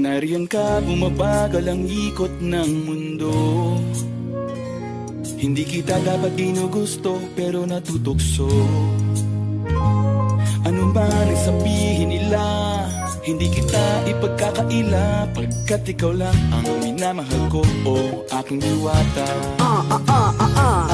nariyan ka, bumabagal ang ikot ng mundo. Hindi kita dapat ginugusto, pero natutukso. Ano man ang sabihin nila, hindi kita ipagkakaila, pagkat ikaw lang ang minamahal ko, oh aking diwata.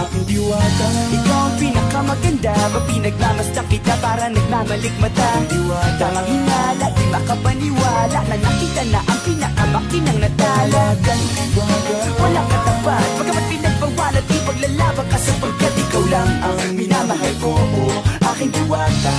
Aking diwata. Ikaw ang pinakamaganda, mapinagmamasdan kita para nagmamalikmata. Diwata. Tamang hinala, di makapaniwala na nakita na ang pinakamakinang natala. Diwata. Walang katapat, pagkamat pinagbawalat, ipaglalaban ka sapagkat ikaw lang ang minamahal ko, oh aking diwata.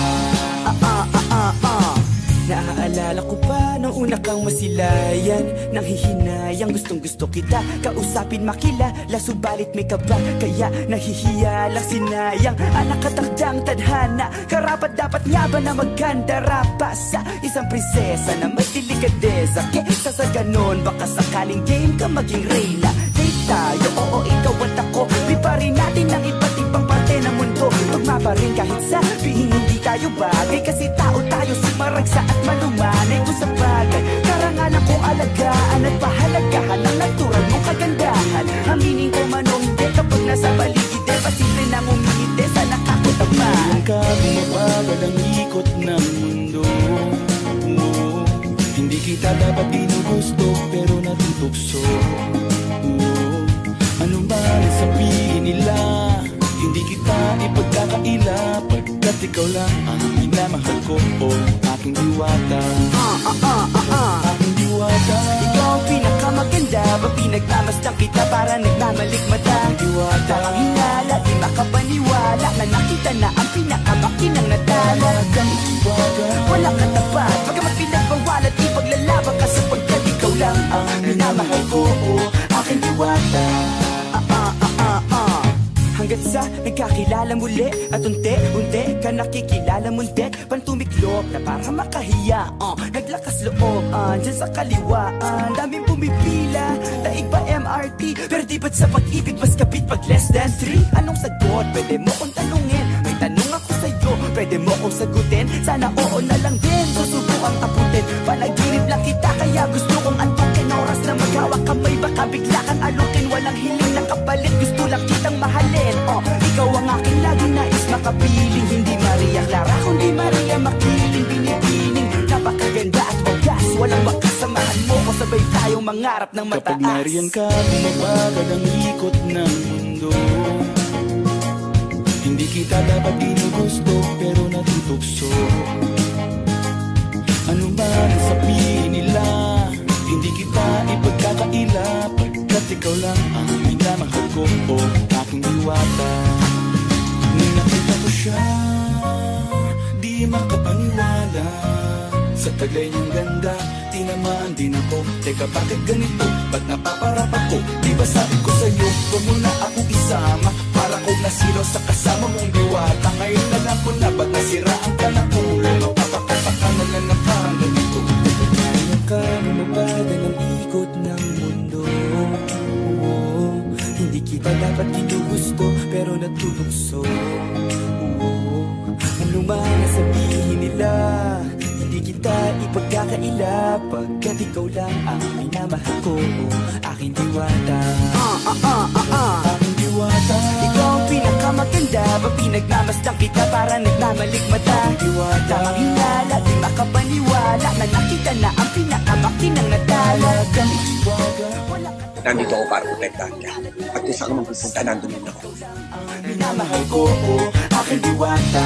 Naaalala ko pa nung una kang masilayan, nang hihinayang gustong gusto kita kausapin makilala, subalit may kaba, kaya nahihiya lang sinayang. Anak katakdang tadhana, karapat dapat nga ba na magkandara pa sa isang prinsesa na may delikadeza? Kesa sa ganon, baka sakaling game ka maging reyna. Date tayo, oo ikaw at ako, liparin natin ang iba't ibang parte ng mundo. Tugma pa rin kahit sabihin hindi tayo bagay, kasi tao tayo sumaragsa at malumanay ko sa bagay. Karangalan kong alagaan at pahalagahan ang natural mong kagandahan. Aminin ko man o hindi, kapag nasa paligid pasimple nang umingiti sa nakakutama. Nariyan ka, bumabagal ang ikot ng mundo. Hindi kita dapat ginugusto, pero natutukso. Ano man ang sabihin nila, hindi kita ipagkakaila, pagkat ikaw lang ang minamahal ko, oh aking diwata. Aking diwata. Ikaw ang pinakamaganda, mapinagmamasdan kita para nagmamalikmata. Diwata. Tamang hinala, di makapaniwala na nakita na ang pinakamakinang natala. Diwata. Walang katapat, pagkamat pinagbawalat, ipaglalaban ka sapagkat ikaw lang ang minamahal ko, oh aking diwata. Hanggat sa nagkakilala muli at unti-unti ka nakikilala muntik, pantumiklop na para makahiya. Naglakas loob, dyan sa kaliwaan, daming pumipila, daig pa MRT, pero di ba't sa pag-ibig mas kapit pag less than 3? Anong sagot? Pwede mo kong tanungin, may tanong ako sa'yo, pwede mo kong sagutin, sana oo na lang din, susubukang abutin. Panaginip lang kita kaya gusto kong antukin, oras na maghawak kamay baka bigla kang alukin. Walang hiling na kapalit, gusto lang kitang mahalin. Ikaw ang aking laging nais makapiling, hindi Maria Clara kundi Maria Makiling. Binibining, napakaganda at wagas, walang makasamahan mo ko, sabay tayong mangarap ng mataas. Kapag nariyan ka, bumabagal ang ikot ng mundo. Hindi kita dapat ginugusto, pero natutukso. Ano man ang sabihin nila, hindi kita ipagkakaila, pagkat ikaw lang ang minamahal ko, oh aking diwata. Nung nakita ko siya, di makapaniwala, sa taglay niyang ganda, tinamaan din ako. Teka bakit ganito, ba't napaparap ako? Di ba sabi ko sa'yo, huwag mo na ako isama, para kong nasilaw sa kasama mong diwata. Ngayon alam ko na, ba't nasiraan ka na ulo, mapapakapaka na lang na parang ganito. Kaya ka bumabagal ang ikot ng mundo. Hindi kita dapat ginugusto, pero natutukso. Ano man ang sabihin nila, hindi kita ipagkakaila, pagkat ikaw lang ang minamahal ko, aking diwata. Aking diwata. Ikaw ang pinakamaganda, mapinagmamasdan kita para nagmamalikmata. Diwata. Tamang hinala, di makapaniwala na nakita na ang pinakamakinang natala. Nandito ako para protektahan ka. At kung saan ka magpupunta, nandun din ako. Minamahal ko, aking diwata.